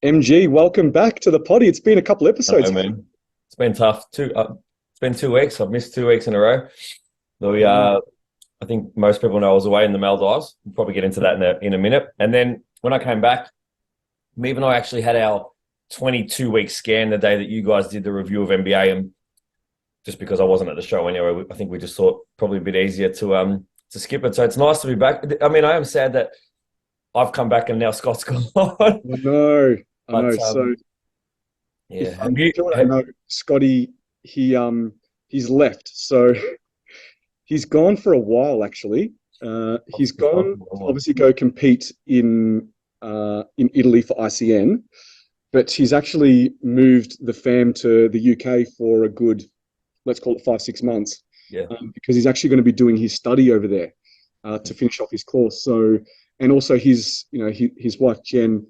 MG, welcome back to the potty. It's been a couple Hello, episodes. man. It's been tough. It's been 2 weeks. I've missed 2 weeks in a row. We, Mm. I think most people know I was away in the Maldives. We'll probably get into that in a minute. And then when I came back, me and I actually had our 22-week scan the day that you guys did the review of NBA. And just because I wasn't at the show anyway, I think we just thought probably a bit easier to skip it. So it's nice to be back. I mean, I am sad that I've come back and now Scott's gone. I know. But So yeah, if if you want to know, Scotty, he's left. So he's gone for a while actually. He's gone to obviously go compete in Italy for ICN, but he's actually moved the fam to the UK for a good, let's call it 5 6 months, yeah. because he's actually going to be doing his study over there to finish off his course. So, and also his wife Jen,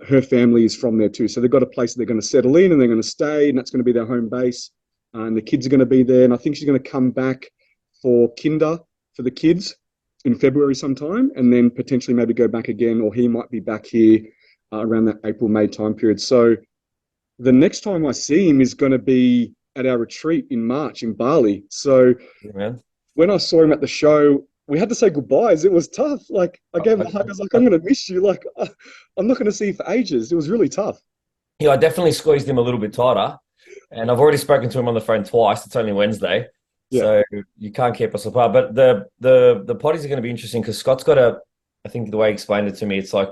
her family is from there too. So they've got a place that they're going to settle in and they're going to stay, and that's going to be their home base. And the kids are going to be there. And I think she's going to come back for kinder for the kids in February sometime, and then potentially maybe go back again, or he might be back here around that April May time period. So the next time I see him is going to be at our retreat in March in Bali. So Yeah, man. when I saw him at the show, we had to say goodbyes. It was tough. Like I gave him a hug. I was like, I'm going to miss you. Like I'm not going to see you for ages. It was really tough. Yeah, I definitely squeezed him a little bit tighter, and I've already spoken to him on the phone twice. It's only Wednesday, Yeah. so you can't keep us apart. But the potties are going to be interesting because Scott's got a. I think the way he explained it to me, it's like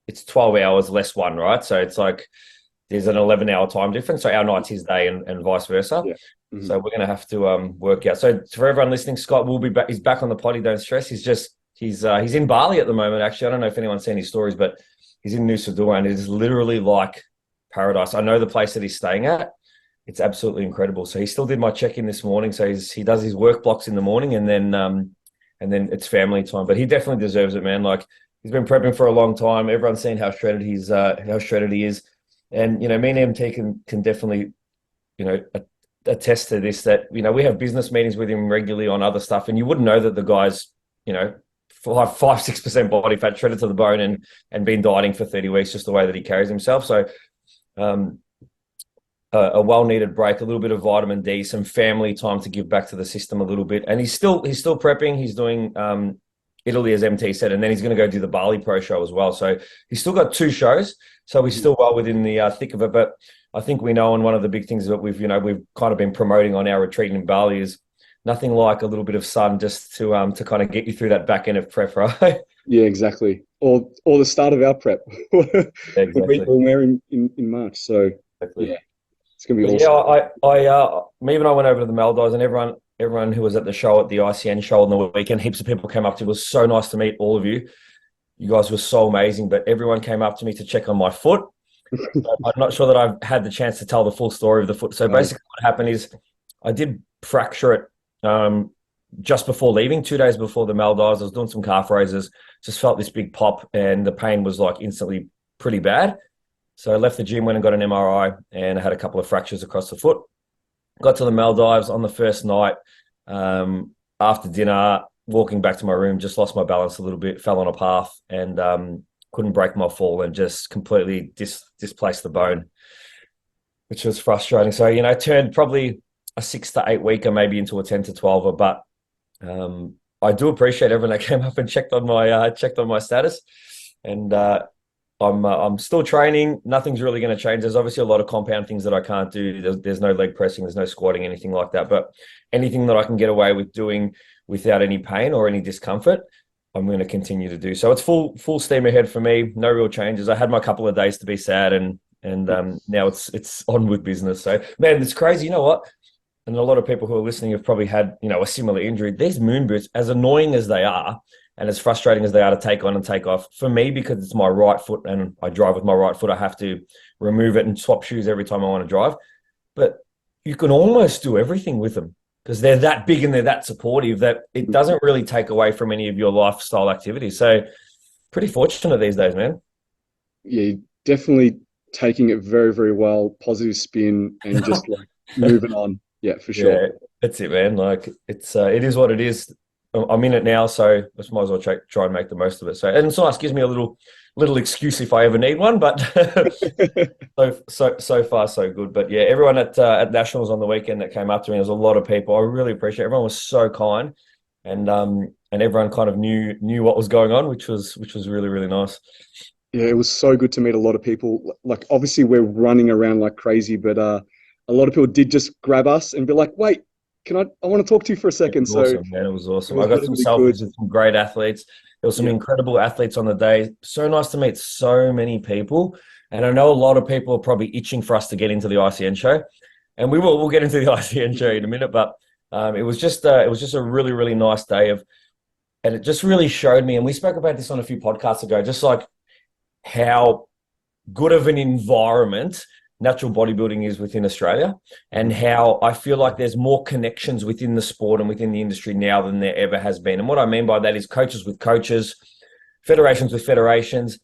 it's 12 hours less one, right? So it's like there's an 11-hour time difference. So our night's his day, and vice versa. Yeah. So Mhm. we're going to have to work out. So for everyone listening, Scott will be back. He's back on the potty. Don't stress. He's in Bali at the moment. Actually, I don't know if anyone's seen his stories, but he's in Nusa Dua, and it is literally like paradise. I know the place that he's staying at. It's absolutely incredible. So he still did my check-in this morning. So he does his work blocks in the morning, and then it's family time. But he definitely deserves it, man. Like he's been prepping for a long time. Everyone's seen how shredded he is, and me and MT can definitely attest to this, that we have business meetings with him regularly on other stuff, and you wouldn't know that the guy's you know 5-6% body fat, shredded to the bone, and been dieting for 30 weeks, just the way that he carries himself. So um, a well-needed break, a little bit of vitamin D, some family time to give back to the system a little bit. And he's still prepping. He's doing Italy, as MT said, and then he's going to go do the Bali Pro show as well. So he's still got two shows. So he's still well within the thick of it. But I think we know, and one of the big things that we've kind of been promoting on our retreat in Bali is nothing like a little bit of sun just to kind of get you through that back end of prep, right? Yeah, exactly. Or the start of our prep Exactly. when we're in March. So Exactly. yeah, it's gonna be But yeah, awesome. me and I went over to the Maldives, and everyone who was at the show, at the ICN show on the weekend, heaps of people came up to me. It was so nice to meet all of you. You guys were so amazing, but everyone came up to me to check on my foot. I'm not sure that I've had the chance to tell the full story of the foot. So Uh, basically, what happened is I did fracture it just before leaving, 2 days before the Maldives. I was doing some calf raises, just felt this big pop, and the pain was like instantly pretty bad. So I left the gym, went and got an MRI, and I had a couple of fractures across the foot. Got to the Maldives on the first night. After dinner, walking back to my room, just lost my balance a little bit, fell on a path, and couldn't break my fall, and just completely displaced the bone, which was frustrating. So, turned probably a 6 to 8 weeker maybe into a 10 to 12er. But I do appreciate everyone that came up and checked on my status. And I'm still training. Nothing's really going to change. There's obviously a lot of compound things that I can't do. There's no leg pressing, there's no squatting, anything like that. But anything that I can get away with doing without any pain or any discomfort, I'm going to continue to do. So it's full steam ahead for me. No real changes. I had my couple of days to be sad, and now it's on with business. So man, it's crazy. You know what? And a lot of people who are listening have probably had a similar injury. These moon boots, as annoying as they are, and as frustrating as they are to take on and take off, for me, because it's my right foot and I drive with my right foot, I have to remove it and swap shoes every time I want to drive. But you can almost do everything with them because they're that big and they're that supportive that it doesn't really take away from any of your lifestyle activities. So pretty fortunate these days, man. yeah, definitely taking it very, very well, positive spin, and just like moving on. Yeah, for sure. Yeah, that's it, man. Like it is what it is. I'm in it now, so I just might as well try and make the most of it. So, and it's nice, gives me a little excuse if I ever need one. But so far so good. But yeah, everyone at Nationals on the weekend that came up to me, there was a lot of people. I really appreciate it. Everyone was so kind, and everyone kind of knew what was going on, which was really, really nice. Yeah, it was so good to meet a lot of people. Like, obviously, we're running around like crazy, but a lot of people did just grab us and be like, "Wait, I want to talk to you for a It second." was So awesome, man. It was it awesome. I was got really, some really good. selfies with some great athletes. There was some Yeah, incredible athletes on the day. So nice to meet so many people. And I know a lot of people are probably itching for us to get into the ICN show, and we'll get into the ICN show in a minute. But it was just a really, really nice day and it just really showed me. And we spoke about this on a few podcasts ago, just like how good of an environment natural bodybuilding is within Australia, and how I feel like there's more connections within the sport and within the industry now than there ever has been. And what I mean by that is coaches with coaches, federations with federations,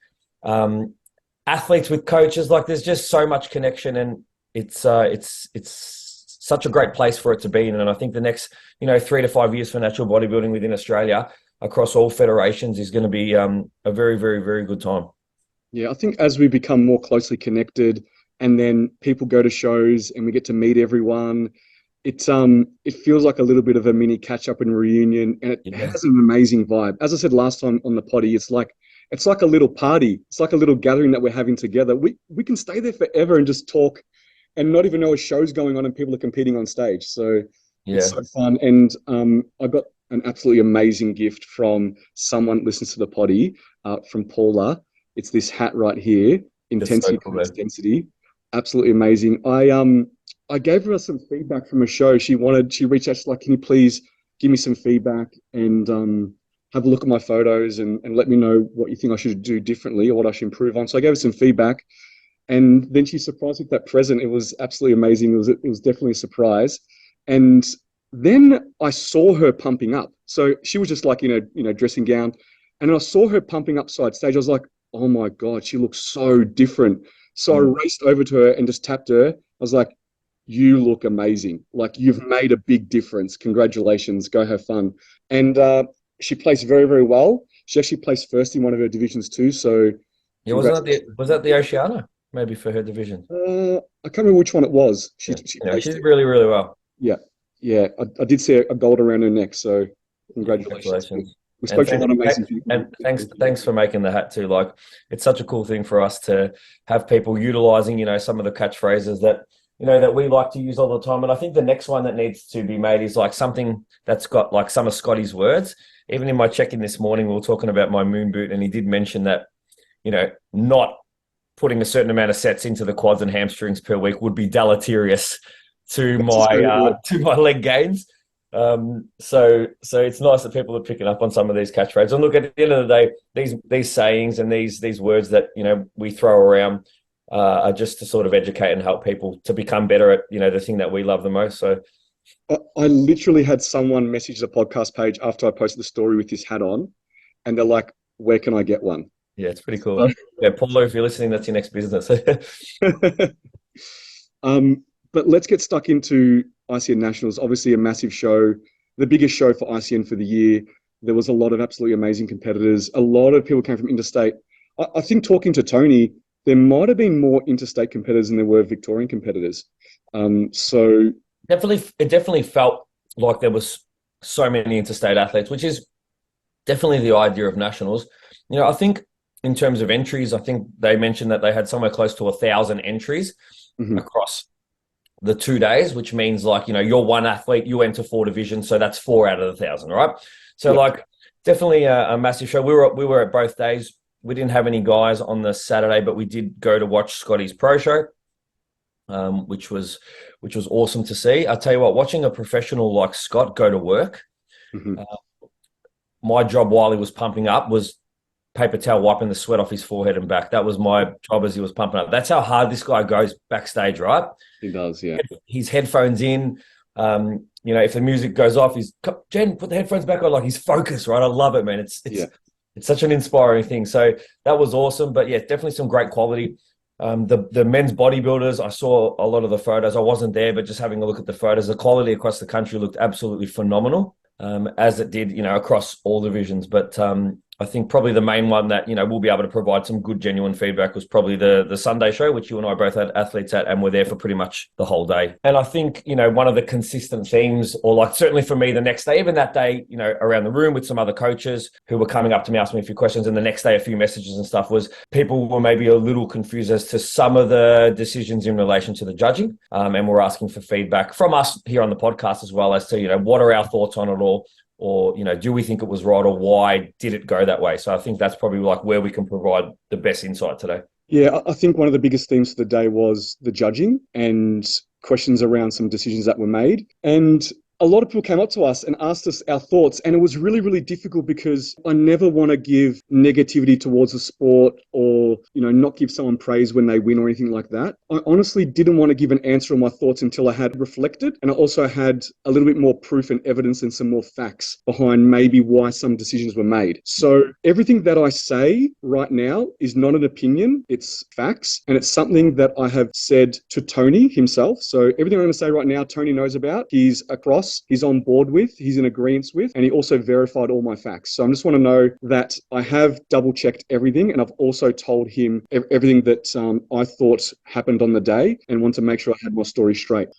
athletes with coaches. Like, there's just so much connection, and it's such a great place for it to be in. And I think the next 3 to 5 years for natural bodybuilding within Australia across all federations is going to be a very, very, very good time. yeah. I think as we become more closely connected, and then people go to shows, and we get to meet everyone, it feels like a little bit of a mini catch up and reunion, and it Yeah, has an amazing vibe. As I said last time on the potty, it's like a little party. It's like a little gathering that we're having together. We can stay there forever and just talk and not even know a show's going on and people are competing on stage. So it's yeah, so fun. And I got an absolutely amazing gift from someone that listens to the potty, from Paula. It's this hat right here, that's so intensity cool, Creates man. density. Absolutely amazing. I gave her some feedback from a show. She reached out, she's like, can you please give me some feedback and have a look at my photos and let me know what you think I should do differently or what I should improve on. So I gave her some feedback, and then she surprised with that present. It was absolutely amazing. It was definitely a surprise. And then I saw her pumping up. So she was just like, dressing gown. And I saw her pumping up side stage. I was like, oh my God, she looks so different. So I Mm. raced over to her and just tapped her. I was like, you look amazing. Like, you've made a big difference. Congratulations. Go have fun. And she placed very, very well. She actually placed first in one of her divisions too. So Yeah, wasn't congratulations. was that the Oceania? Maybe for her division. I can't remember which one it was. She Yeah. she Anyway, placed she's it. really, really well. Yeah, yeah. I did see a gold around her neck. So congratulations. Congratulations. We And spoke to a thanks, lot of amazing people. and thanks for making the hat too. Like, it's such a cool thing for us to have people utilizing, some of the catchphrases that we like to use all the time. And I think the next one that needs to be made is like something that's got like some of Scotty's words. Even in my check-in this morning, we were talking about my moon boot, and he did mention that, not putting a certain amount of sets into the quads and hamstrings per week would be deleterious to That's his favorite my word. to my leg gains. So it's nice that people are picking up on some of these catchphrases. And look, at the end of the day, these sayings and these words that we throw around are just to sort of educate and help people to become better at the thing that we love the most. So I literally had someone message the podcast page after I posted the story with this hat on, and they're like, "Where can I get one?" yeah, it's pretty So, cool. Yeah, Paulo, if you're listening, that's your next business. but let's get stuck into ICN Nationals. Obviously, a massive show, the biggest show for ICN for the year. There was a lot of absolutely amazing competitors. A lot of people came from interstate. I think, talking to Tony, there might have been more interstate competitors than there were Victorian competitors. So It definitely felt like there was so many interstate athletes, which is definitely the idea of nationals. I think in terms of entries, I think they mentioned that they had somewhere close to 1,000 entries mhm, across the 2 days, which means like, you're one athlete, you enter 4 divisions. So that's 4 out of the 1,000, right? So yep, like, definitely a massive show. We were at both days. We didn't have any guys on the Saturday, but we did go to watch Scotty's pro show, which was awesome to see. I tell you what, watching a professional like Scott go to work, mhm, uh, my job while he was pumping up was paper towel wiping the sweat off his forehead and back. That was my job as he was pumping up. That's how hard this guy goes backstage, right? he does, yeah. His headphones in. If the music goes off, he's Jen, put the headphones back on. Like, he's focused, right? I love it, man. Yeah. It's such an inspiring thing. So that was awesome. But yeah, definitely some great quality. The men's bodybuilders, I saw a lot of the photos. I wasn't there, but just having a look at the photos, the quality across the country looked absolutely phenomenal. as it did, across all divisions. But I think probably the main one that, we'll be able to provide some good, genuine feedback was probably the Sunday show, which you and I both had athletes at, and were there for pretty much the whole day. And I think, one of the consistent themes, or like certainly for me the next day, even that day, around the room with some other coaches who were coming up to me, asking me a few questions, and the next day a few messages and stuff, was people were maybe a little confused as to some of the decisions in relation to the judging. And we're asking for feedback from us here on the podcast as well as to, what are our thoughts on it all? Or, do we think it was right, or why did it go that way? So I think that's probably like where we can provide the best insight today. Yeah, I think one of the biggest themes of the day was the judging and questions around some decisions that were made. And a lot of people came up to us and asked us our thoughts, and it was really, really difficult because I never want to give negativity towards the sport or, not give someone praise when they win or anything like that. I honestly didn't want to give an answer on my thoughts until I had reflected, and I also had a little bit more proof and evidence and some more facts behind maybe why some decisions were made. So everything that I say right now is not an opinion, it's facts, and it's something that I have said to Tony himself. So everything I'm going to say right now, Tony knows about. He's across. He's on board with, he's in agreement with, and he also verified all my facts. So I just want to know that I have double checked everything, and I've also told him everything that I thought happened on the day, and want to make sure I had my story straight.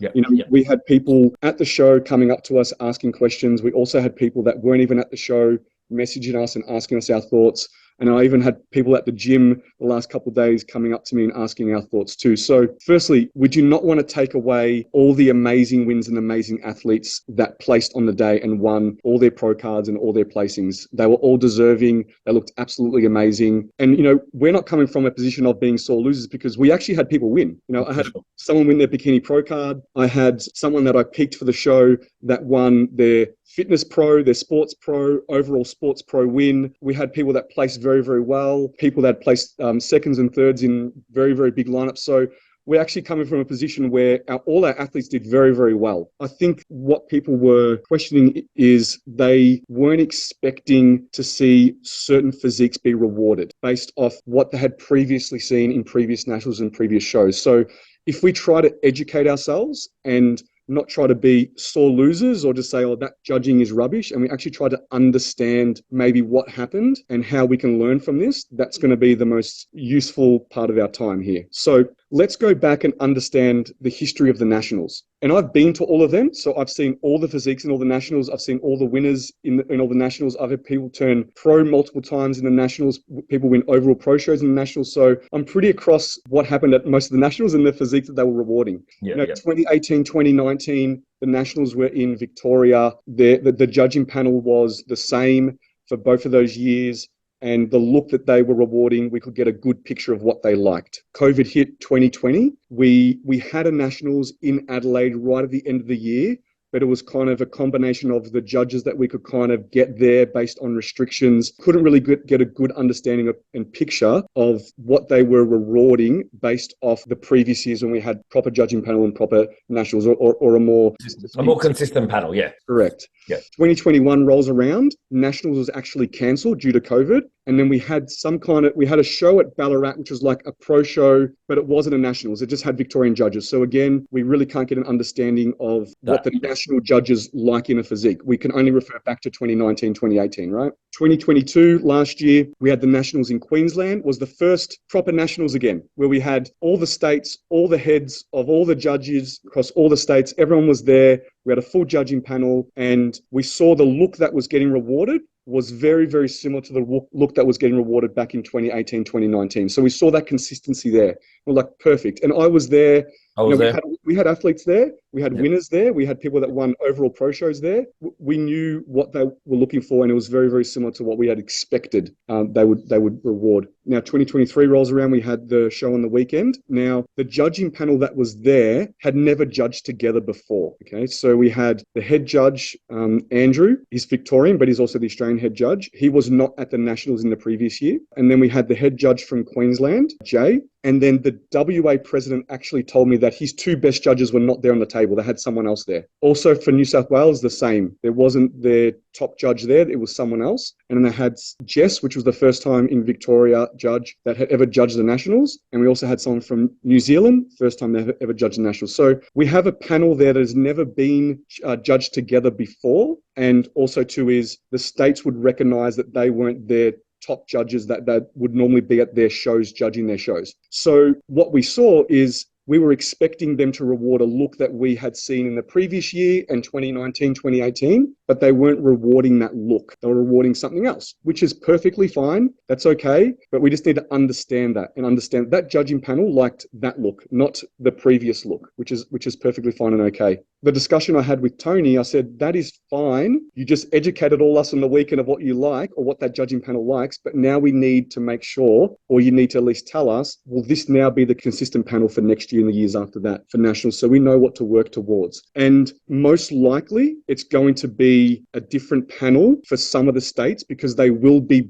We had people at the show coming up to us asking questions. We also had people that weren't even at the show messaging us and asking us our thoughts. And I even had people at the gym the last couple of days coming up to me and asking our thoughts too. So firstly, we do not want to take away all the amazing wins and amazing athletes that placed on the day and won all their pro cards and all their placings. They were all deserving. They looked absolutely amazing. And, we're not coming from a position of being sore losers, because we actually had people win. I had someone win their bikini pro card. I had someone that I picked for the show that won their fitness pro, their sports pro, overall sports pro win. We had people that placed very, very well, people that placed seconds and thirds in very, very big lineups. So we're actually coming from a position where all our athletes did very, very well. I think what people were questioning is they weren't expecting to see certain physiques be rewarded based off what they had previously seen in previous nationals and previous shows. So if we try to educate ourselves and not try to be sore losers or just say, oh, that judging is rubbish, and we actually try to understand maybe what happened and how we can learn from this, that's going to be the most useful part of our time here. So let's go back and understand the history of the Nationals. And I've been to all of them, so I've seen all the physiques in all the Nationals. I've seen all the winners in all the Nationals. I've had people turn pro multiple times in the Nationals. People win overall pro shows in the Nationals. So I'm pretty across what happened at most of the Nationals and the physiques that they were rewarding. 2018, 2019, the Nationals were in Victoria. The judging panel was the same for both of those years. And the look that they were rewarding, we could get a good picture of what they liked. COVID hit 2020. We had a Nationals in Adelaide right at the end of the year, but it was kind of a combination of the judges that we could kind of get there based on restrictions. Couldn't really get a good understanding of, and picture of what they were rewarding based off the previous years when we had proper judging panel and proper Nationals, or a more consistent panel. Yeah, correct. Yeah. 2021 rolls around. Nationals was actually cancelled due to COVID. And then we had a show at Ballarat, which was like a pro show, but it wasn't a Nationals. It just had Victorian judges. So again, we really can't get an understanding of what the national judges like in a physique. We can only refer back to 2019, 2018, right? 2022, last year, we had the Nationals in Queensland, was the first proper Nationals again, where we had all the states, all the heads of all the judges across all the states. Everyone was there. We had a full judging panel, and we saw the look that was getting rewarded was very, very similar to the look that was getting rewarded back in 2018, 2019. So we saw that consistency there. We're like, perfect. And I was there. We had athletes there. We had winners there. We had people that won overall pro shows there. We knew what they were looking for, and it was very, very similar to what we had expected they would reward. Now, 2023 rolls around. We had the show on the weekend. Now, the judging panel that was there had never judged together before. Okay, so we had the head judge, Andrew. He's Victorian, but he's also the Australian head judge. He was not at the Nationals in the previous year. And then we had the head judge from Queensland, Jay. And then the WA president actually told me that his two best judges were not there on the table. They had someone else there. Also for New South Wales, the same. There wasn't their top judge there. It was someone else. And then they had Jess, which was the first time in Victoria judge that had ever judged the Nationals. And we also had someone from New Zealand, first time they ever judged the Nationals. So we have a panel there that has never been judged together before. And also too is the states would recognise that they weren't there top judges that would normally be at their shows judging their shows. So what we saw is we were expecting them to reward a look that we had seen in the previous year in 2019, 2018, but they weren't rewarding that look. They were rewarding something else, which is perfectly fine. That's okay. But we just need to understand that and understand that judging panel liked that look, not the previous look, which is perfectly fine and okay. The discussion I had with Tony, I said, that is fine. You just educated all us on the weekend of what you like or what that judging panel likes. But now we need to make sure, or you need to at least tell us, will this now be the consistent panel for next year and the years after that for nationals? So we know what to work towards. And most likely it's going to be a different panel for some of the states because they will be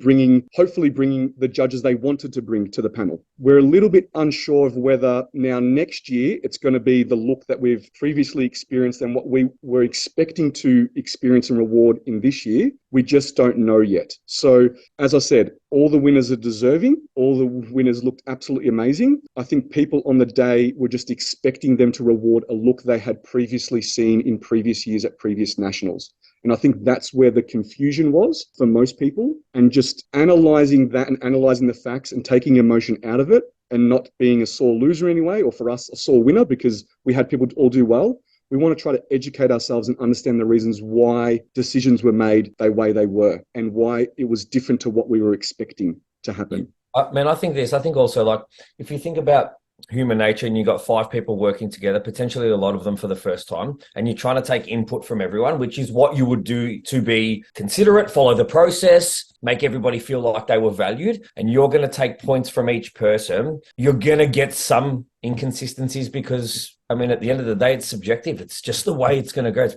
hopefully bringing the judges they wanted to bring to the panel. We're a little bit unsure of whether now next year it's going to be the look that we've previously experienced and what we were expecting to experience and reward in this year. We just don't know yet. So as I said, all the winners are deserving. All the winners looked absolutely amazing. I think people on the day were just expecting them to reward a look they had previously seen in previous years at previous nationals. And I think that's where the confusion was for most people, and just analysing that and analysing the facts and taking emotion out of it and not being a sore loser anyway, or for us, a sore winner because we had people all do well. We want to try to educate ourselves and understand the reasons why decisions were made the way they were and why it was different to what we were expecting to happen. Man, I think also, like, if you think about human nature and you've got 5 people working together, potentially a lot of them for the first time, and you're trying to take input from everyone, which is what you would do to be considerate, follow the process, make everybody feel like they were valued, and you're going to take points from each person. You're going to get some inconsistencies because, I mean, at the end of the day, it's subjective. It's just the way it's going to go. It's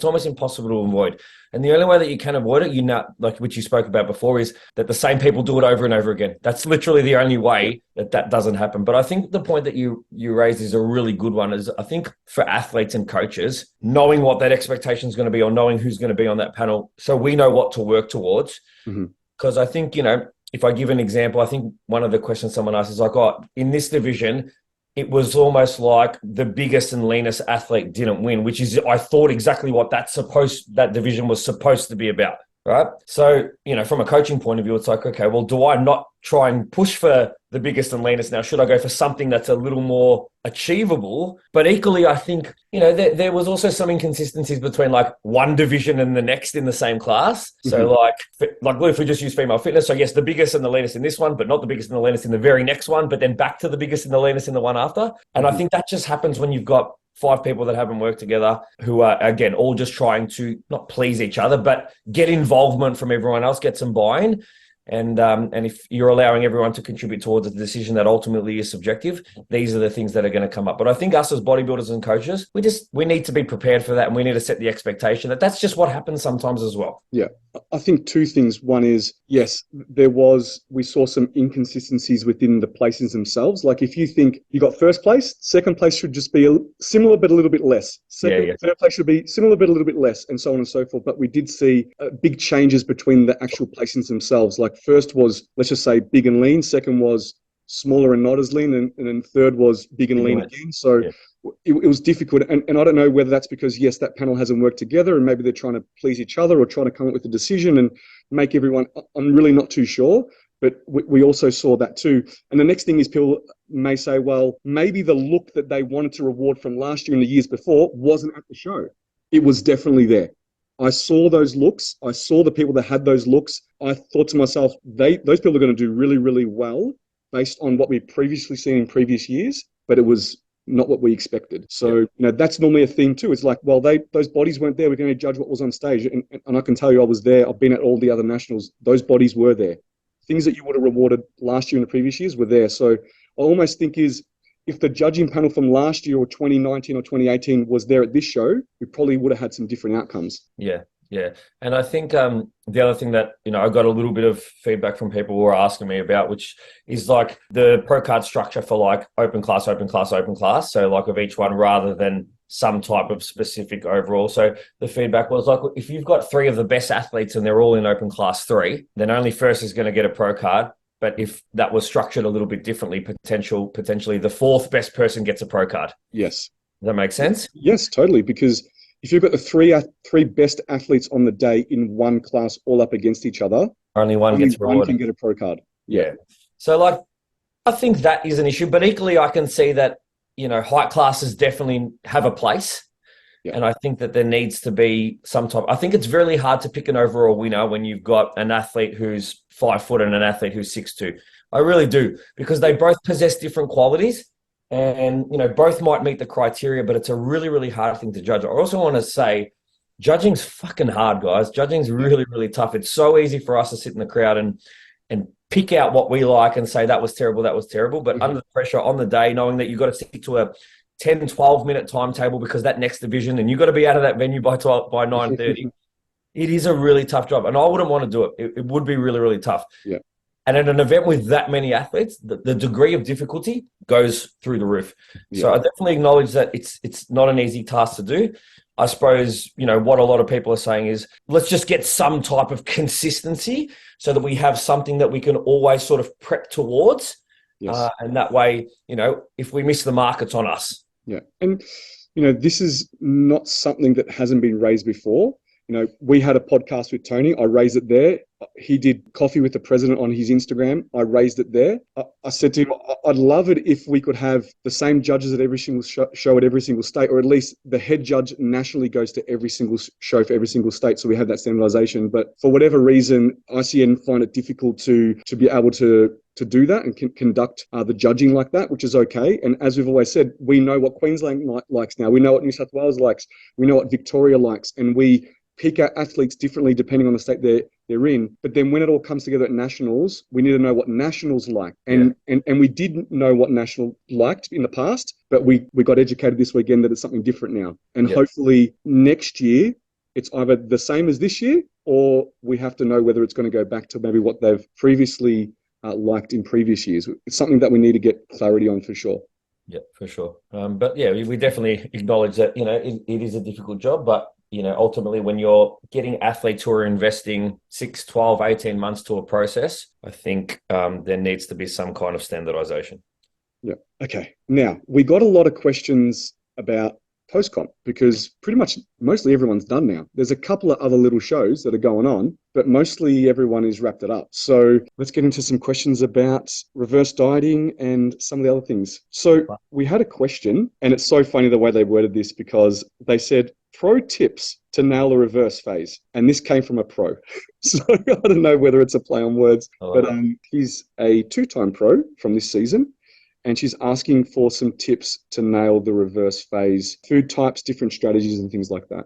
almost impossible to avoid. And the only way that you can avoid it, like which you spoke about before, is that the same people do it over and over again. That's literally the only way that doesn't happen. But I think the point that you raised is a really good one. Is I think for athletes and coaches, knowing what that expectation is going to be or knowing who's going to be on that panel, so we know what to work towards. Because I think, if I give an example, I think one of the questions someone asked is like, in this division, it was almost like the biggest and leanest athlete didn't win, which is, I thought, exactly what that division was supposed to be about, right? So, from a coaching point of view, it's like, okay, well, do I not try and push for the biggest and leanest now? Should I go for something that's a little more achievable? But equally, I think, there was also some inconsistencies between like one division and the next in the same class. So like if we just use female fitness, so yes, the biggest and the leanest in this one, but not the biggest and the leanest in the very next one, but then back to the biggest and the leanest in the one after. And I think that just happens when you've got 5 people that haven't worked together who are, again, all just trying to not please each other, but get involvement from everyone else, get some buy-in. And if you're allowing everyone to contribute towards a decision that ultimately is subjective, these are the things that are going to come up. But I think us as bodybuilders and coaches, we need to be prepared for that, and we need to set the expectation that that's just what happens sometimes as well. Yeah, I think 2 things. One is, yes, we saw some inconsistencies within the places themselves. Like if you think you got first place, second place should just be similar but a little bit less. Third place should be similar but a little bit less, and so on and so forth. But we did see big changes between the actual placings themselves. Like first was, let's just say, big and lean. Second was smaller and not as lean. And then third was big and lean again. So it was difficult. And I don't know whether that's because, yes, that panel hasn't worked together and maybe they're trying to please each other or trying to come up with a decision and make everyone, I'm really not too sure. But we also saw that too. And the next thing is people may say, well, maybe the look that they wanted to reward from last year and the years before wasn't at the show. It was definitely there. I saw those looks. I saw the people that had those looks. I thought to myself, those people are going to do really, really well based on what we've previously seen in previous years, but it was not what we expected. So, that's normally a theme too. It's like, well, those bodies weren't there. We're going to judge what was on stage. And I can tell you I was there. I've been at all the other nationals. Those bodies were there. Things that you would have rewarded last year and the previous years were there. So I almost think if the judging panel from last year or 2019 or 2018 was there at this show, we probably would have had some different outcomes. Yeah. Yeah. And I think the other thing that, I got a little bit of feedback from people who were asking me about, which is like the pro card structure for like open class, open class, open class. So like of each one rather than some type of specific overall. So the feedback was like, if you've got three of the best athletes and they're all in open class 3, then only first is going to get a pro card. But if that was structured a little bit differently, potentially the fourth best person gets a pro card. Yes. Does that make sense? Yes, totally. Because if you've got the three best athletes on the day in one class all up against each other, only one gets rewarded. Can get a pro card. Yeah. So like, I think that is an issue, but equally I can see that, height classes definitely have a place. Yeah. And I think that there needs to be some type. I think it's really hard to pick an overall winner when you've got an athlete who's 5 foot and an athlete who's 6'2". I really do, because they both possess different qualities. And, both might meet the criteria, but it's a really, really hard thing to judge. I also want to say judging's fucking hard, guys. Judging's really, really tough. It's so easy for us to sit in the crowd and pick out what we like and say that was terrible, that was terrible. But under the pressure on the day, knowing that you've got to stick to a 10, 12-minute timetable because that next division, and you've got to be out of that venue by 9:30. It is a really tough job. And I wouldn't want to do it. It would be really, really tough. Yeah. And at an event with that many athletes, the degree of difficulty goes through the roof. Yeah. So I definitely acknowledge that it's not an easy task to do. I suppose, what a lot of people are saying is, let's just get some type of consistency so that we have something that we can always sort of prep towards. Yes. And that way, if we miss the mark, it's on us. Yeah. And, this is not something that hasn't been raised before. We had a podcast with Tony. I raised it there. He did Coffee with the President on his Instagram. I raised it there. I said to him, I'd love it if we could have the same judges at every single show at every single state, or at least the head judge nationally goes to every single show for every single state, so we have that standardization. But for whatever reason, ICN find it difficult to be able to do that and conduct the judging like that, which is okay. And as we've always said, we know what Queensland likes now. We know what New South Wales likes. We know what Victoria likes. And we pick our athletes differently depending on the state they're in. But then when it all comes together at nationals, we need to know what nationals like. And we didn't know what national liked in the past, but we got educated this weekend that it's something different now. And hopefully next year, it's either the same as this year, or we have to know whether it's going to go back to maybe what they've previously liked in previous years. It's something that we need to get clarity on for sure. Yeah, for sure. But yeah, we definitely acknowledge that, it is a difficult job, but ultimately when you're getting athletes who are investing 6, 12, 18 months to a process, I think there needs to be some kind of standardization. Yeah. Okay. Now, we got a lot of questions about post-comp because pretty much mostly everyone's done now. There's a couple of other little shows that are going on, but mostly everyone has wrapped it up. So let's get into some questions about reverse dieting and some of the other things. So we had a question, and it's so funny the way they worded this, because they said, pro tips to nail the reverse phase. And this came from a pro. So I don't know whether it's a play on words, but he's a 2-time pro from this season. And she's asking for some tips to nail the reverse phase, food types, different strategies and things like that.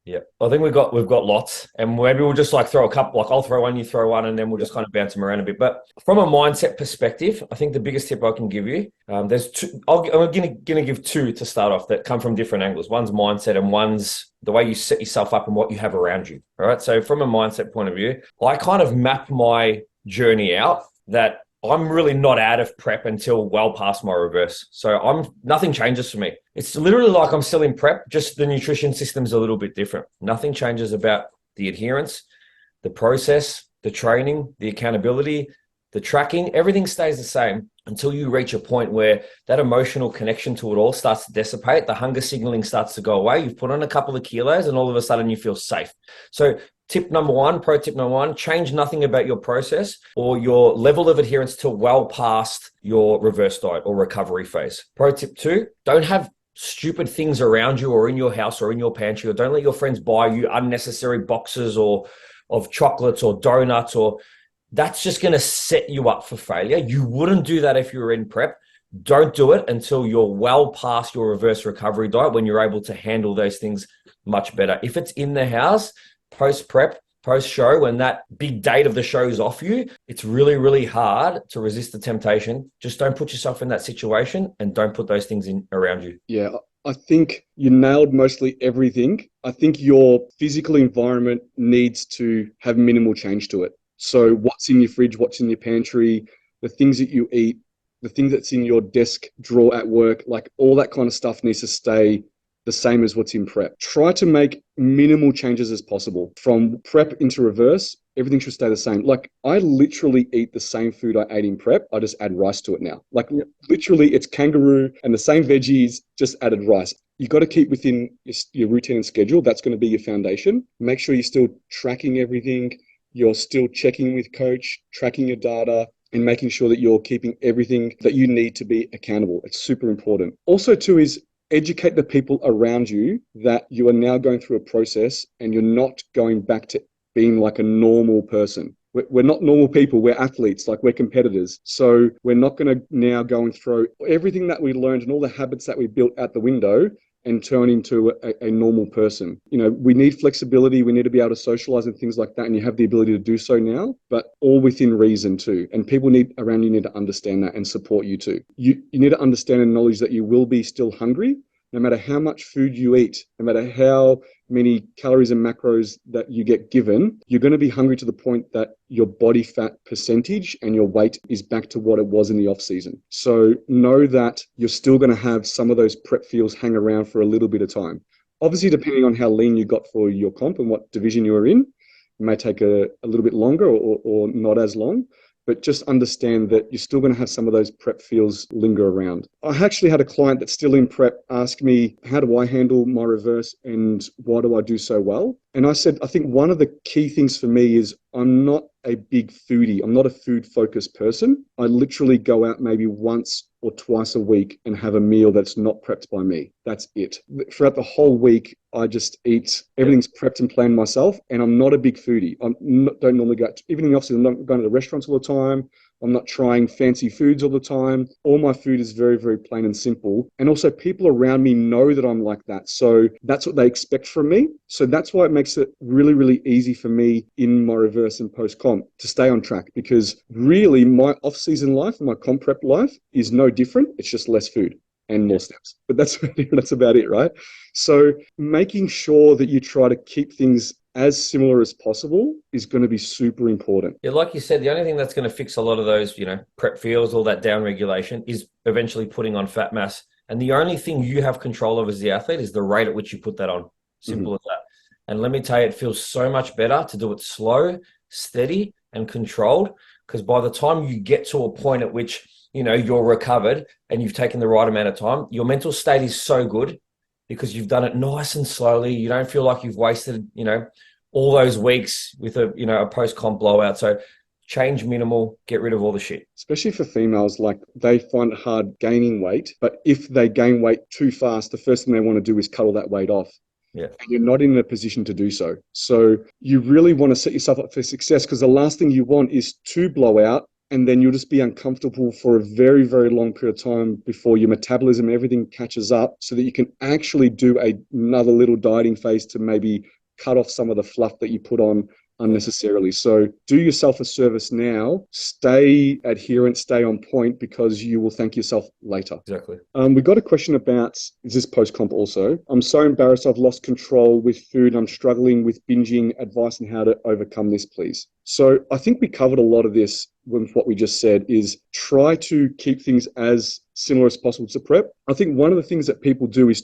Yeah, I think we've got lots, and maybe we'll just throw a couple, I'll throw one, you throw one, and then we'll just kind of bounce them around a bit. But from a mindset perspective, I think the biggest tip I can give you, there's two. I'm going to give two to start off that come from different angles. One's mindset, and one's the way you set yourself up and what you have around you. All right. So from a mindset point of view, I kind of map my journey out that I'm really not out of prep until well past my reverse. So nothing changes for me. It's literally like I'm still in prep, just the nutrition system's a little bit different. Nothing changes about the adherence, the process, the training, the accountability, the tracking. Everything stays the same until you reach a point where that emotional connection to it all starts to dissipate. The hunger signaling starts to go away. You've put on a couple of kilos and all of a sudden you feel safe. So pro tip number one, change nothing about your process or your level of adherence till well past your reverse diet or recovery phase. Pro tip 2, don't have stupid things around you or in your house or in your pantry, or don't let your friends buy you unnecessary boxes or of chocolates or donuts, or that's just going to set you up for failure. You wouldn't do that if you were in prep. Don't do it until you're well past your reverse recovery diet, when you're able to handle those things much better. If it's in the house, post-prep, post-show, when that big date of the show is off you, it's really, really hard to resist the temptation. Just don't put yourself in that situation and don't put those things in around you. Yeah, I think you nailed mostly everything. I think your physical environment needs to have minimal change to it. So what's in your fridge, what's in your pantry, the things that you eat, the things that's in your desk drawer at work, like all that kind of stuff needs to stay the same as what's in prep. Try to make minimal changes as possible. From prep into reverse, everything should stay the same. Like I literally eat the same food I ate in prep. I just add rice to it now. Like literally it's kangaroo and the same veggies, just added rice. You got to keep within your routine and schedule. That's going to be your foundation. Make sure you're still tracking everything. You're still checking with coach, tracking your data, and making sure that you're keeping everything that you need to be accountable. It's super important. Also, too, is educate the people around you that you are now going through a process and you're not going back to being like a normal person. We're not normal people. We're athletes, like we're competitors. So we're not going to now go and throw everything that we learned and all the habits that we built out the window and turn into a normal person. You know, we need flexibility. We need to be able to socialize and things like that. And you have the ability to do so now, but all within reason too. And people around you need to understand that and support you too. You need to understand and acknowledge that you will be still hungry. No matter how much food you eat, no matter how many calories and macros that you get given, you're going to be hungry to the point that your body fat percentage and your weight is back to what it was in the off season. So know that you're still going to have some of those prep feels hang around for a little bit of time. Obviously, depending on how lean you got for your comp and what division you were in, it may take a little bit longer or not as long. But just understand that you're still going to have some of those prep feels linger around. I actually had a client that's still in prep ask me, how do I handle my reverse and why do I do so well? And I said, I think one of the key things for me is I'm not a big foodie. I'm not a food focused person. I literally go out maybe once or twice a week and have a meal that's not prepped by me. That's it. Throughout the whole week, I just eat, everything's prepped and planned myself. And I'm not a big foodie. Don't normally go, even in the office, I'm not going to the restaurants all the time. I'm not trying fancy foods all the time. All my food is very, very plain and simple. And also people around me know that I'm like that. So that's what they expect from me. So that's why it makes it really, really easy for me in my reverse and post-comp to stay on track, because really my off-season life, my comp prep life is no different. It's just less food and more steps. But that's about it, right? So making sure that you try to keep things as similar as possible is going to be super important. Yeah, like you said, the only thing that's going to fix a lot of those, prep feels, all that down regulation is eventually putting on fat mass. And the only thing you have control of as the athlete is the rate at which you put that on. Simple as that. And let me tell you, it feels so much better to do it slow, steady, and controlled. Because by the time you get to a point at which, you're recovered and you've taken the right amount of time, your mental state is so good because you've done it nice and slowly. You don't feel like you've wasted, all those weeks with a post-comp blowout. So change minimal, get rid of all the shit. Especially for females, like they find it hard gaining weight, but if they gain weight too fast, the first thing they want to do is cut all that weight off. Yeah. And you're not in a position to do so. So you really want to set yourself up for success, because the last thing you want is to blow out and then you'll just be uncomfortable for a very, very long period of time before your metabolism and everything catches up, so that you can actually do another little dieting phase to maybe cut off some of the fluff that you put on unnecessarily. So do yourself a service now, stay adherent, stay on point, because you will thank yourself later. Exactly. We got a question about, is this post-comp also? I'm so embarrassed I've lost control with food. I'm struggling with binging. Advice on how to overcome this, please. So I think we covered a lot of this with what we just said, is try to keep things as similar as possible to prep. I think one of the things that people do is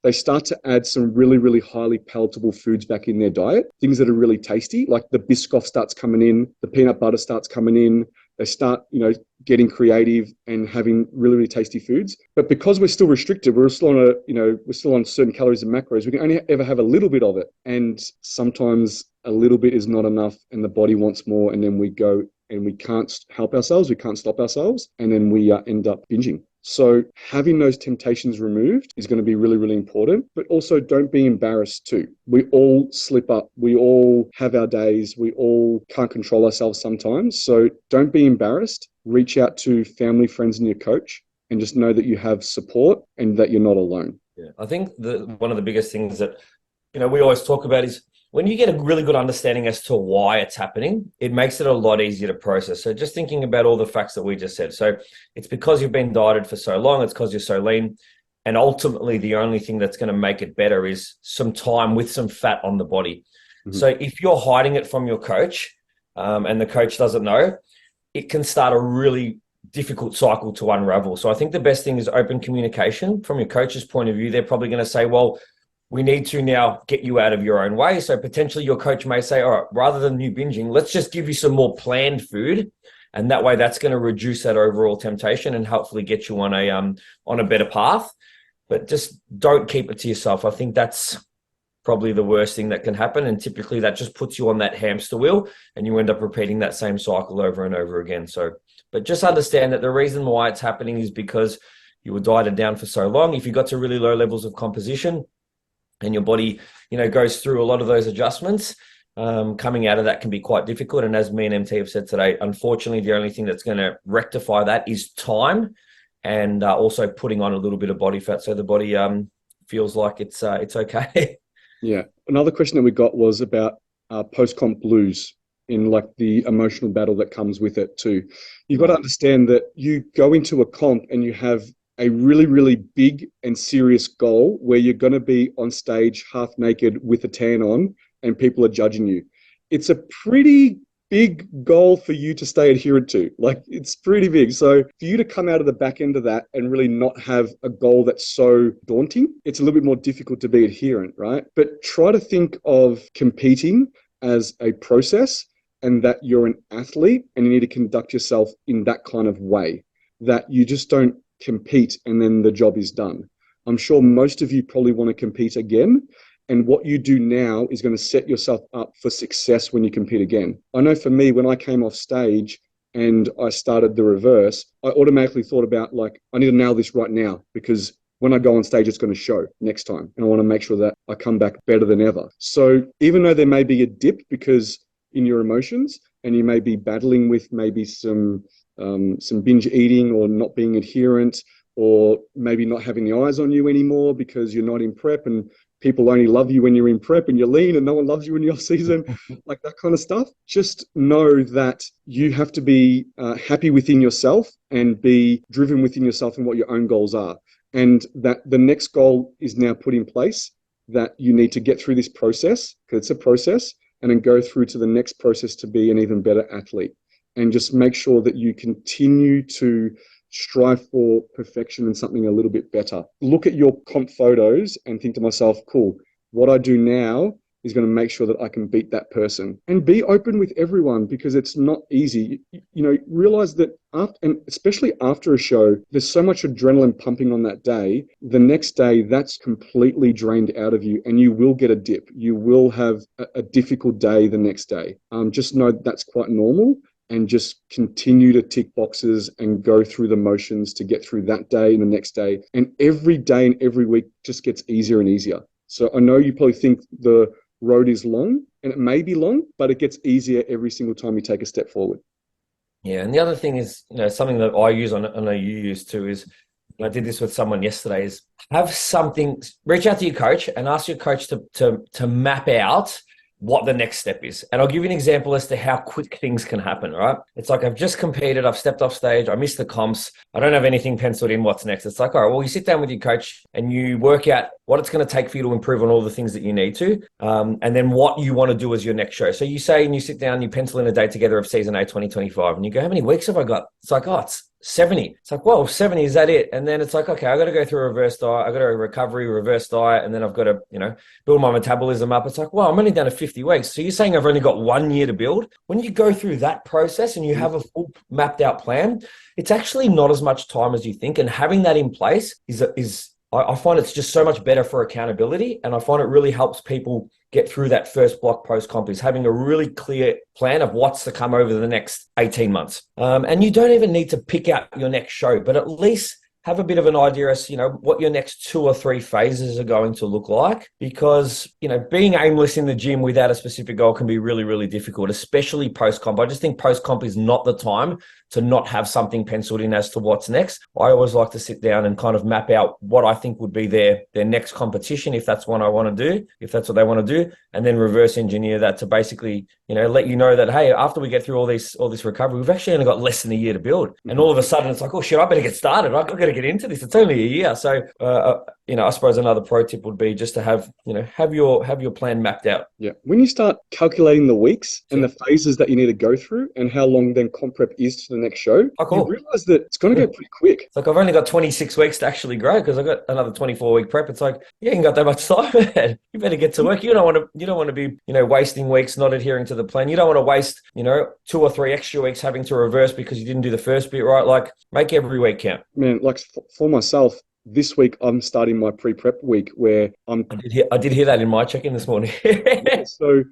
they start to add some really, really highly palatable foods back in their diet, things that are really tasty, like the Biscoff starts coming in, the peanut butter starts coming in. They start, getting creative and having really, really tasty foods. But because we're still restricted, we're still on certain calories and macros, we can only ever have a little bit of it. And sometimes a little bit is not enough and the body wants more. And then we go and we can't help ourselves. We can't stop ourselves. And then we end up binging. So having those temptations removed is going to be really, really important. But also don't be embarrassed too. We all slip up. We all have our days. We all can't control ourselves sometimes. So don't be embarrassed. Reach out to family, friends, and your coach, and just know that you have support and that you're not alone. Yeah, I think one of the biggest things that, we always talk about is when you get a really good understanding as to why it's happening, it makes it a lot easier to process. So just thinking about all the facts that we just said. So it's because you've been dieted for so long. It's because you're so lean. And ultimately, the only thing that's going to make it better is some time with some fat on the body. Mm-hmm. So if you're hiding it from your coach, and the coach doesn't know, it can start a really difficult cycle to unravel. So I think the best thing is open communication. From your coach's point of view, they're probably going to say, well, we need to now get you out of your own way. So potentially your coach may say, all right, rather than you binging, let's just give you some more planned food. And that way that's going to reduce that overall temptation and hopefully get you on a better path. But just don't keep it to yourself. I think that's probably the worst thing that can happen. And typically that just puts you on that hamster wheel and you end up repeating that same cycle over and over again. So, but just understand that the reason why it's happening is because you were dieted down for so long. If you got to really low levels of composition and your body, goes through a lot of those adjustments, coming out of that can be quite difficult. And as me and MT have said today, unfortunately, the only thing that's going to rectify that is time and also putting on a little bit of body fat so the body feels like it's okay. Yeah. Another question that we got was about post-comp blues in like the emotional battle that comes with it too. You've got to understand that you go into a comp and you have a really, really big and serious goal where you're going to be on stage half naked with a tan on and people are judging you. It's a pretty big goal for you to stay adherent to. Like, it's pretty big. So for you to come out of the back end of that and really not have a goal that's so daunting, it's a little bit more difficult to be adherent, right? But try to think of competing as a process and that you're an athlete and you need to conduct yourself in that kind of way, that you just don't compete and then the job is done. I'm sure most of you probably want to compete again. And what you do now is going to set yourself up for success when you compete again. I know for me, when I came off stage and I started the reverse, I automatically thought about like, I need to nail this right now because when I go on stage, it's going to show next time. And I want to make sure that I come back better than ever. So even though there may be a dip because in your emotions and you may be battling with maybe some binge eating or not being adherent or maybe not having the eyes on you anymore because you're not in prep and people only love you when you're in prep and you're lean and no one loves you when you're off season, like that kind of stuff. Just know that you have to be happy within yourself and be driven within yourself and what your own goals are. And that the next goal is now put in place, that you need to get through this process, because it's a process, and then go through to the next process to be an even better athlete. And just make sure that you continue to strive for perfection and something a little bit better. Look at your comp photos and think to myself, cool, what I do now is going to make sure that I can beat that person. And be open with everyone because it's not easy. Realize that and especially after a show, there's so much adrenaline pumping on that day. The next day, that's completely drained out of you and you will get a dip. You will have a difficult day the next day. Just know that's quite normal. And just continue to tick boxes and go through the motions to get through that day and the next day. And every day and every week just gets easier and easier. So I know you probably think the road is long, and it may be long, but it gets easier every single time you take a step forward. Yeah, and the other thing is, something that I use, I know you use too, is, I did this with someone yesterday, is have something, reach out to your coach and ask your coach to map out what the next step is. And I'll give you an example as to how quick things can happen, right? It's like, I've just competed, I've stepped off stage, I missed the comps, I don't have anything penciled in, what's next? It's like, all right, well, you sit down with your coach and you work out what it's going to take for you to improve on all the things that you need to, and then what you want to do as your next show. So you say, and you sit down, you pencil in a date together of season A 2025, and you go, how many weeks have I got? It's like, it's 70. It's like, well, 70, is that it? And then it's like, okay, I got to go through a reverse diet. I got a recovery reverse diet. And then I've got to, build my metabolism up. It's like, well, I'm only down to 50 weeks. So you're saying I've only got 1 year to build. When you go through that process and you have a full mapped out plan, it's actually not as much time as you think. And having that in place I find it's just so much better for accountability. And I find it really helps people get through that first block post-comp, is having a really clear plan of what's to come over the next 18 months. And you don't even need to pick out your next show, but at least have a bit of an idea as, what your next 2 or 3 phases are going to look like. Because, being aimless in the gym without a specific goal can be really, really difficult, especially post-comp. I just think post-comp is not the time to not have something penciled in as to what's next. I always like to sit down and kind of map out what I think would be their next competition, if that's what I want to do, if that's what they want to do, and then reverse engineer that to basically, let you know that, hey, after we get through all this recovery, we've actually only got less than a year to build. And all of a sudden it's like, oh shit, I better get started. I've got to get into this. It's only a year. So, I suppose another pro tip would be just to have your plan mapped out. Yeah. When you start calculating the weeks and the phases that you need to go through and how long then comp prep is to the next show, you realize that it's going to go pretty quick. It's like, I've only got 26 weeks to actually grow because I've got another 24-week prep. It's like, you ain't got that much time, man. You better get to work. You don't want to be, wasting weeks, not adhering to the plan. You don't want to waste, 2 or 3 extra weeks having to reverse because you didn't do the first bit right. Like, make every week count. Man, like for myself, this week I'm starting my pre-prep week where I did hear that in my check-in this morning. Yeah, so,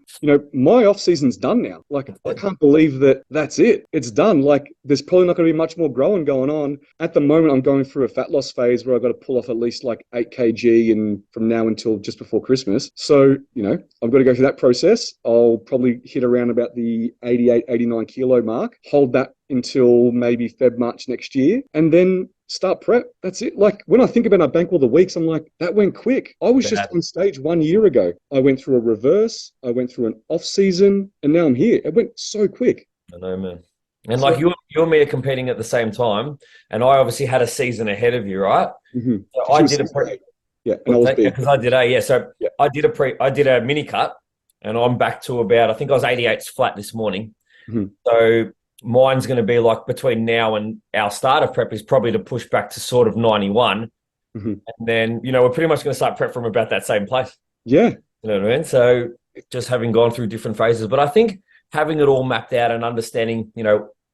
my off season's done now. Like, I can't believe that's it. It's done. Like, there's probably not going to be much more growing going on. At the moment, I'm going through a fat loss phase where I've got to pull off at least like 8 kg and from now until just before Christmas. So, I've got to go through that process. I'll probably hit around about the 88, 89 kilo mark, hold that until maybe Feb, March next year, and then start prep. That's it. Like, when I think about I bankroll the weeks, I'm like, that went quick. I was just on stage 1 year ago. I went through a reverse, I went through an off season, and now I'm here. It went so quick. I know, man. And like you and me are competing at the same time, and I obviously had a season ahead of you, right? Mm-hmm. So I did a pre. Yeah, and I was big. Because I did I did a mini cut, and I'm back to about, I think I was 88 flat this morning. Mm-hmm. So mine's going to be like between now and our start of prep is probably to push back to sort of 91. Mm-hmm. And then, we're pretty much going to start prep from about that same place. Yeah. You know what I mean? So just having gone through different phases, but I think having it all mapped out and understanding,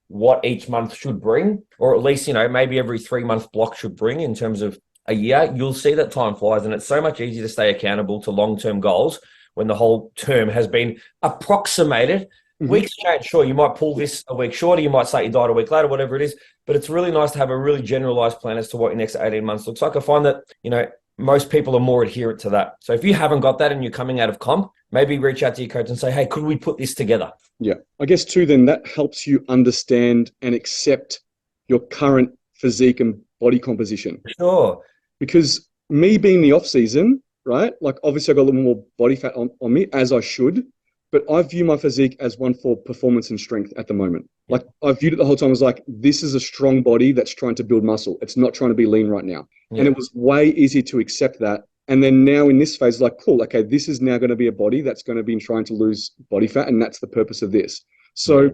what each month should bring, or at least, maybe every 3-month block should bring in terms of a year, you'll see that time flies, and it's so much easier to stay accountable to long-term goals when the whole term has been approximated. Mm-hmm. Weeks change. Sure, you might pull this a week shorter. You might say you died a week later, whatever it is. But it's really nice to have a really generalized plan as to what your next 18 months looks like. I find that, most people are more adherent to that. So if you haven't got that and you're coming out of comp, maybe reach out to your coach and say, hey, could we put this together? Yeah. I guess too, then that helps you understand and accept your current physique and body composition. Sure. Because me being the off season, right? Like, obviously I've got a little more body fat on me, as I should. But I view my physique as one for performance and strength at the moment. Like, I viewed it the whole time. I was like, this is a strong body that's trying to build muscle. It's not trying to be lean right now. Yeah. And it was way easier to accept that. And then now in this phase, like, cool, okay, this is now going to be a body that's going to be trying to lose body fat. And that's the purpose of this. So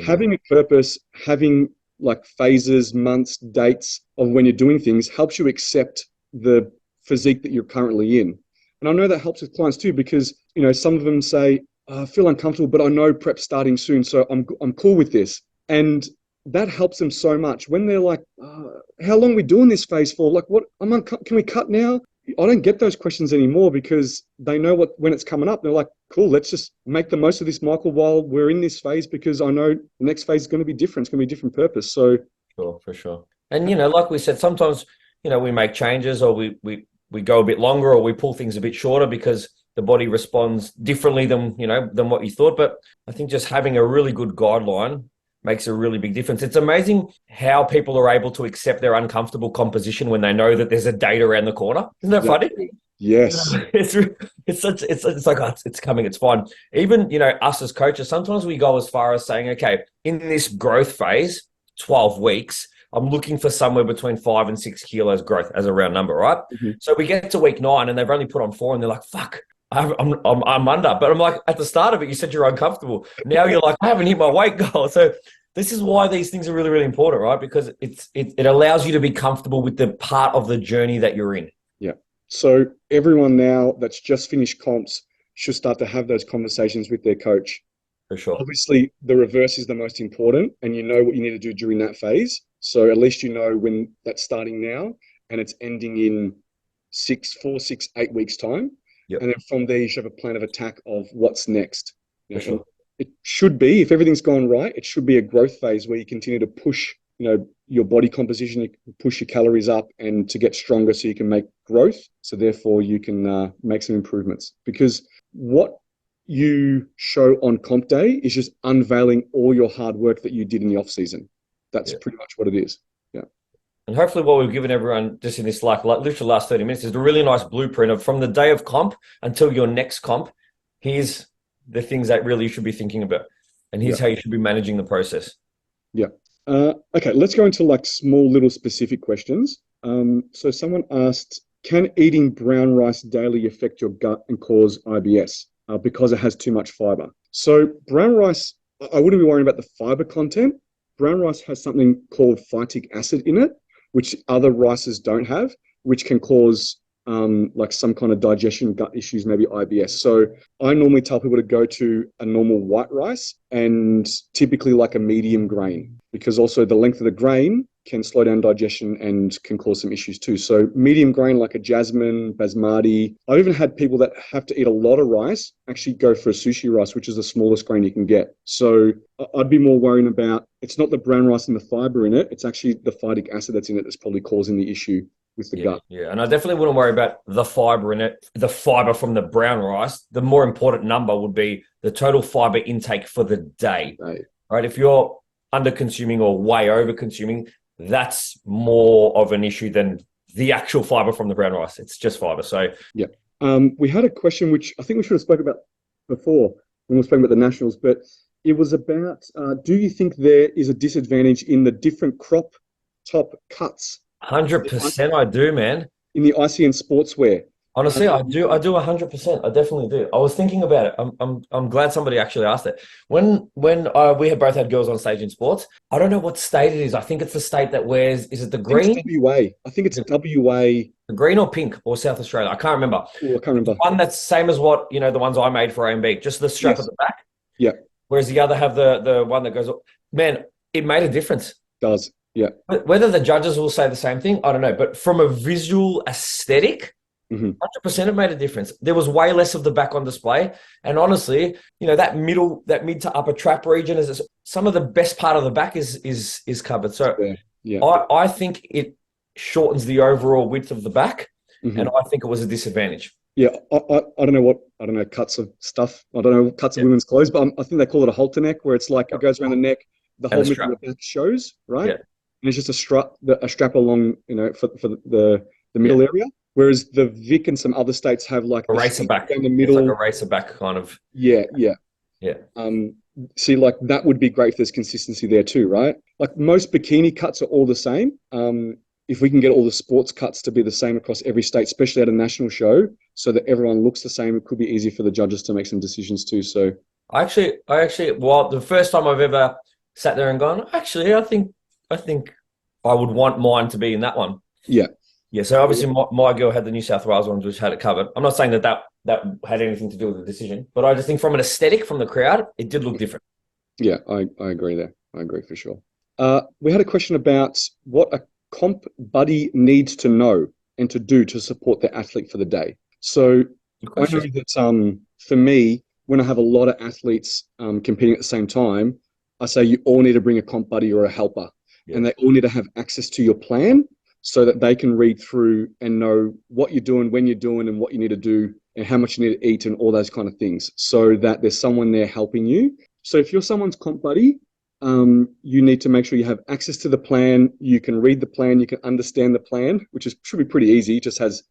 having a purpose, having like phases, months, dates of when you're doing things helps you accept the physique that you're currently in. And I know that helps with clients too, because, some of them say, I feel uncomfortable, but I know prep's starting soon, so I'm cool with this. And that helps them so much when they're like, how long are we doing this phase for? Like, what? Can we cut now? I don't get those questions anymore because they know when it's coming up. They're like, cool, let's just make the most of this, Michael, while we're in this phase, because I know the next phase is going to be different. It's going to be a different purpose. So, sure, for sure. And, like we said, sometimes, we make changes, or we go a bit longer, or we pull things a bit shorter because the body responds differently than what you thought. But I think just having a really good guideline makes a really big difference. It's amazing how people are able to accept their uncomfortable composition when they know that there's a date around the corner. Isn't that funny? Yes. It's like, oh, it's coming, it's fine. Even, us as coaches, sometimes we go as far as saying, okay, in this growth phase, 12 weeks, I'm looking for somewhere between 5 and 6 kilos growth as a round number, right? Mm-hmm. So we get to week 9 and they've only put on 4 and they're like, fuck, I'm under. But I'm like, at the start of it, you said you're uncomfortable. Now you're like, I haven't hit my weight goal. So this is why these things are really, really important, right? Because it allows you to be comfortable with the part of the journey that you're in. Yeah. So everyone now that's just finished comps should start to have those conversations with their coach. For sure. Obviously, the reverse is the most important, and you know what you need to do during that phase. So at least you know when that's starting now and it's ending in 4, 6, 8 weeks time. Yep. And then from there, you should have a plan of attack of what's next. Sure. It should be, if everything's gone right, it should be a growth phase where you continue to push, your body composition, you push your calories up and to get stronger so you can make growth. So therefore you can make some improvements, because what you show on comp day is just unveiling all your hard work that you did in the off season. That's pretty much what it is. Yeah. And hopefully what we've given everyone just in this like literally last 30 minutes is a really nice blueprint of from the day of comp until your next comp, here's the things that really you should be thinking about. And here's how you should be managing the process. Yeah. Okay, let's go into like small little specific questions. So someone asked, can eating brown rice daily affect your gut and cause IBS because it has too much fiber? So brown rice, I wouldn't be worrying about the fiber content. Brown rice has something called phytic acid in it, which other rices don't have, which can cause like some kind of digestion, gut issues, maybe IBS. So I normally tell people to go to a normal white rice and typically like a medium grain, because also the length of the grain can slow down digestion and can cause some issues too. So medium grain like a jasmine, basmati. I've even had people that have to eat a lot of rice actually go for a sushi rice, which is the smallest grain you can get. So I'd be more worrying about, it's not the brown rice and the fiber in it, it's actually the phytic acid that's in it that's probably causing the issue with the gut. Yeah, and I definitely wouldn't worry about the fiber in it, the fiber from the brown rice. The more important number would be the total fiber intake for the day. Right? If you're under consuming or way over consuming, that's more of an issue than the actual fiber from the brown rice. It's just fiber. So yeah. We had a question which I think we should have spoken about before when we were speaking about the Nationals, but it was about, do you think there is a disadvantage in the different crop top cuts? 100% I do, man. In the ICN sportswear. Honestly, I do 100%. I definitely do. I was thinking about it. I'm glad somebody actually asked it. When we have both had girls on stage in sports, I don't know what state it is. I think it's the state that wears, is it the green? It's WA. I think it's WA. The green or pink or South Australia. I can't remember. Ooh, I can't remember. The one that's same as what, the ones I made for AMB, just the strap at the back. Yeah. Whereas the other have the one that goes, man, it made a difference. Does. Yeah. Whether the judges will say the same thing, I don't know. But from a visual aesthetic, 100% it made a difference. There was way less of the back on display. And honestly, that mid to upper trap region is some of the best part of the back is covered. So yeah. I think it shortens the overall width of the back. And I think it was a disadvantage. Yeah. I don't know cuts of stuff. I don't know cuts of women's clothes, but I think they call it a halter neck, where it's like it goes around the neck, the whole middle of the back shows, right? Yeah. And it's just a strap along, for the middle area. Whereas the Vic and some other states have like a racer back down the middle. It's like a racer back kind of. Yeah. See, like that would be great if there's consistency there too, right? Like most bikini cuts are all the same. If we can get all the sports cuts to be the same across every state, especially at a national show, so that everyone looks the same, it could be easy for the judges to make some decisions too. So I actually, the first time I've ever sat there and gone, actually, I think I would want mine to be in that one. Yeah. Yeah. So obviously my girl had the New South Wales ones, which had it covered. I'm not saying that had anything to do with the decision, but I just think from an aesthetic from the crowd, it did look different. Yeah, I agree there. I agree for sure. We had a question about what a comp buddy needs to know and to do to support their athlete for the day. So I know that for me, when I have a lot of athletes competing at the same time, I say you all need to bring a comp buddy or a helper. Yeah. And they all need to have access to your plan so that they can read through and know what you're doing, when you're doing, and what you need to do, and how much you need to eat, and all those kind of things, so that there's someone there helping you. So if you're someone's comp buddy, you need to make sure you have access to the plan. You can read the plan, you can understand the plan, which should be pretty easy. It just has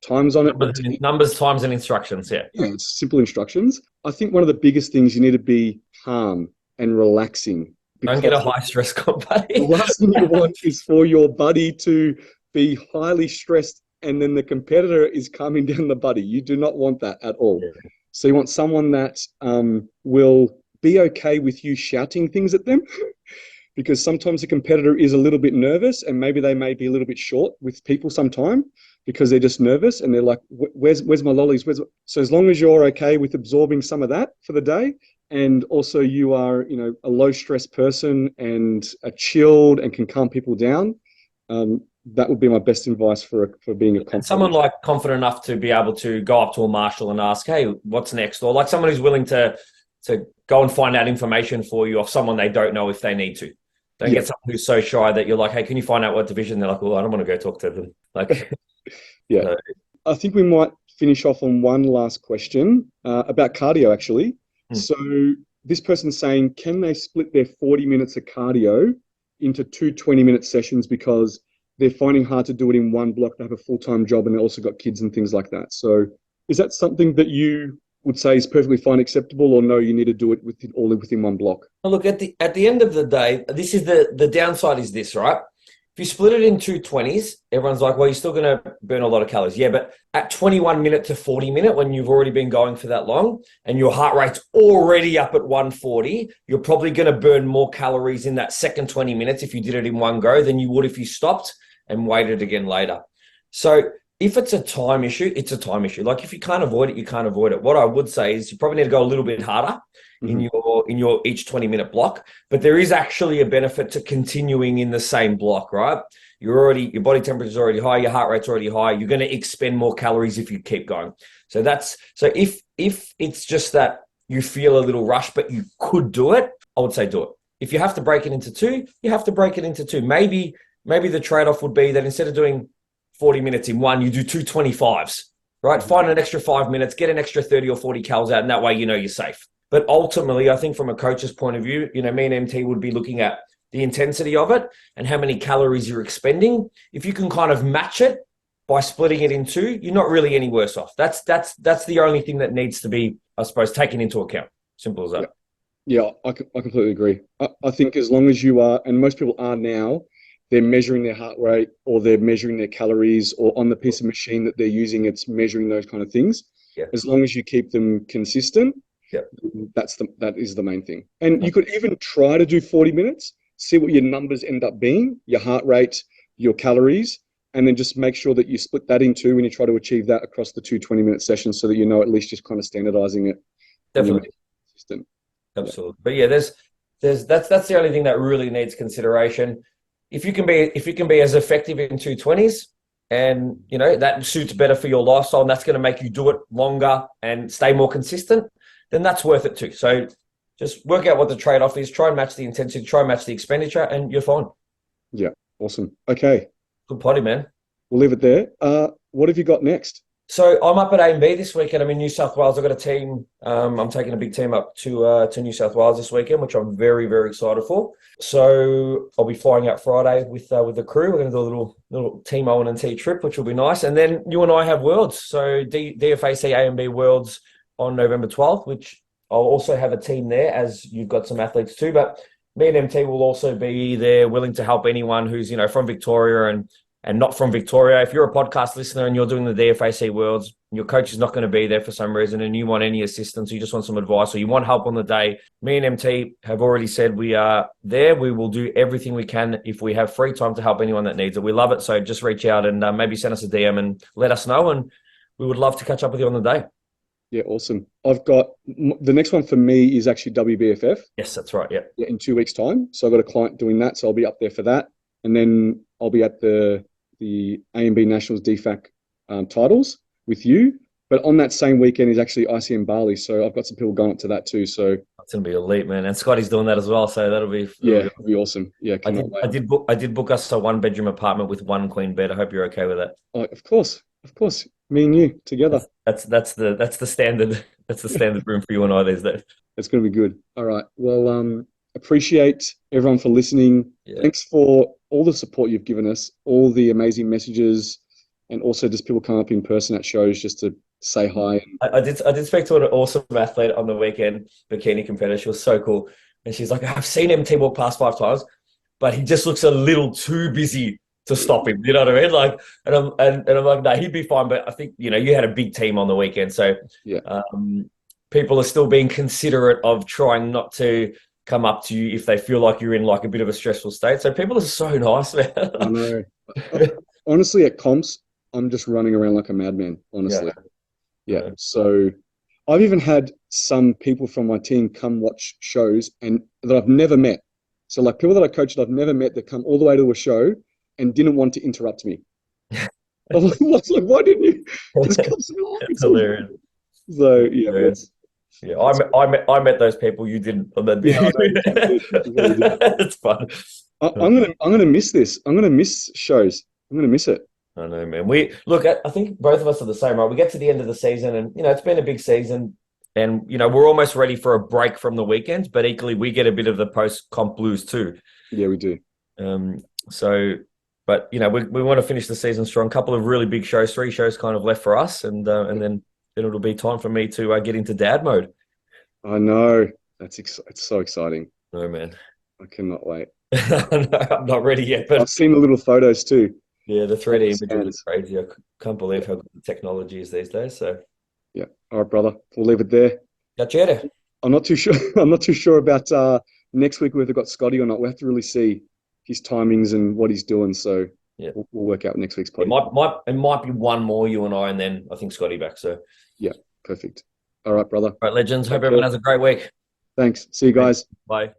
times on it. Numbers, times, and instructions. Yeah, it's simple instructions. I think one of the biggest things, you need to be calm and relaxing. Don't get a high stress comp buddy. The last thing you want is for your buddy to be highly stressed and then the competitor is calming down the buddy. You do not want that at all. Yeah. So you want someone that will be okay with you shouting things at them, because sometimes the competitor is a little bit nervous and maybe they may be a little bit short with people sometime because they're just nervous and they're like, where's my lollies? So as long as you're okay with absorbing some of that for the day, and also you are, a low stress person and are chilled and can calm people down, that would be my best advice for being a confident. Someone like confident enough to be able to go up to a marshal and ask, hey, what's next? Or like someone who's willing to go and find out information for you of someone they don't know if they need to. Don't get someone who's so shy that you're like, hey, can you find out what division? They're like, well, I don't want to go talk to them. Like, yeah. I think we might finish off on one last question about cardio, actually. So this person's saying, can they split their 40 minutes of cardio into 2 20-minute sessions because they're finding hard to do it in one block. They have a full-time job and they also got kids and things like that. So is that something that you would say is perfectly fine, acceptable, or no, you need to do it all within one block? Look, at the end of the day, this is the downside is this, right? If you split it in 2 20s, everyone's like, well, you're still going to burn a lot of calories. Yeah, but at 21 minute to 40 minute, when you've already been going for that long and your heart rate's already up at 140, you're probably going to burn more calories in that second 20 minutes if you did it in one go than you would if you stopped and waited again later. So if it's a time issue, it's a time issue. Like if you can't avoid it, you can't avoid it. What I would say is you probably need to go a little bit harder in your each 20-minute block, but there is actually a benefit to continuing in the same block, right? Your body temperature is already high, your heart rate's already high. You're going to expend more calories if you keep going. So if it's just that you feel a little rush, but you could do it, I would say do it. If you have to break it into two, you have to break it into two. Maybe the trade-off would be that instead of doing 40 minutes in one, you do 2 25s, right? Find an extra 5 minutes, get an extra 30 or 40 calories out, and that way you know you're safe. But ultimately, I think from a coach's point of view, me and MT would be looking at the intensity of it and how many calories you're expending. If you can kind of match it by splitting it in two, you're not really any worse off. That's the only thing that needs to be, I suppose, taken into account. Simple as that. Yeah, I completely agree. I think as long as you are, and most people are now, they're measuring their heart rate or they're measuring their calories, or on the piece of machine that they're using, it's measuring those kind of things. Yeah. As long as you keep them consistent, that is the main thing. And you could even try to do 40 minutes, see what your numbers end up being, your heart rate, your calories, and then just make sure that you split that in two when you try to achieve that across the 2 20-minute sessions, so that at least just kind of standardizing it. Definitely. Consistent. Absolutely. But yeah, that's the only thing that really needs consideration. If you can be as effective in 2 20s, and that suits better for your lifestyle, and that's going to make you do it longer and stay more consistent, then that's worth it too. So just work out what the trade-off is, try and match the intensity, try and match the expenditure, and you're fine. Yeah, awesome. Okay. Good potty, man. We'll leave it there. What have you got next? So I'm up at A&B this weekend. I'm in New South Wales. I've got a team. I'm taking a big team up to New South Wales this weekend, which I'm very, very excited for. So I'll be flying out Friday with the crew. We're going to do a little team O&T trip, which will be nice. And then you and I have Worlds. So DFAC A&B Worlds on November 12th, which I'll also have a team there, as you've got some athletes too. But me and MT will also be there, willing to help anyone who's from Victoria and not from Victoria. If you're a podcast listener and you're doing the DFAC Worlds, your coach is not going to be there for some reason and you want any assistance, you just want some advice, or you want help on the day, me and MT have already said we are there. We will do everything we can if we have free time to help anyone that needs it. We love it. So just reach out and maybe send us a DM and let us know, and we would love to catch up with you on the day. Yeah, awesome. I've got the next one for me is actually WBFF. Yes, that's right. Yeah. In 2 weeks' time. So I've got a client doing that. So I'll be up there for that. And then I'll be at the A&B Nationals DFAC titles with you. But on that same weekend is actually ICN Bali. So I've got some people going up to that too. So that's going to be elite, man. And Scotty's doing that as well. So that'll be awesome. Yeah, I did book us a 1-bedroom apartment with 1 queen bed. I hope you're okay with that. Oh, of course. Me and you together. That's the standard. That's the standard room for you and I these days. It's going to be good. All right. Well, appreciate everyone for listening. Yeah. Thanks for all the support you've given us, all the amazing messages, and also just people come up in person at shows just to say hi. I did speak to an awesome athlete on the weekend, bikini competitor. She was so cool, and she's like, "I've seen MT walk past 5 times, but he just looks a little too busy to stop him." You know what I mean? Like, and I'm like, no, he'd be fine. But I think you had a big team on the weekend, so people are still being considerate of trying not to come up to you if they feel like you're in like a bit of a stressful state. So people are so nice, man. I know. Honestly, at comps, I'm just running around like a madman, honestly. Yeah. So I've even had some people from my team come watch shows and that I've never met. So like people that I coached that I've never met that come all the way to a show and didn't want to interrupt me. I was like, why didn't you just come say hi? That's hilarious. So yeah. Yeah, I met those people. You didn't. It's fun. I'm gonna miss this. I'm gonna miss shows. I'm gonna miss it. I know, man. I think both of us are the same, right? We get to the end of the season, and it's been a big season, and we're almost ready for a break from the weekends. But equally, we get a bit of the post-comp blues too. Yeah, we do. So, but you know, we want to finish the season strong. A couple of really big shows, 3 shows kind of left for us, and then it'll be time for me to get into dad mode. I know. It's so exciting. Oh man, I cannot wait. I'm not ready yet, but I've seen the little photos too. yeah, the 3D images are Scans. crazy. I can't believe how good the technology is these days. So, Yeah. All right, brother. We'll leave it there. piacere. I'm not too sure. I'm not too sure about next week whether we've got Scotty or not. We have to really see his timings and what he's doing. So Yeah, we'll work out next week's it potty. might be one more, you and I, and then I think Scotty back. So, Yeah, perfect. All right, brother. all right, legends. Hope Take everyone care. has a great week. Thanks. See you Thanks. guys. Bye.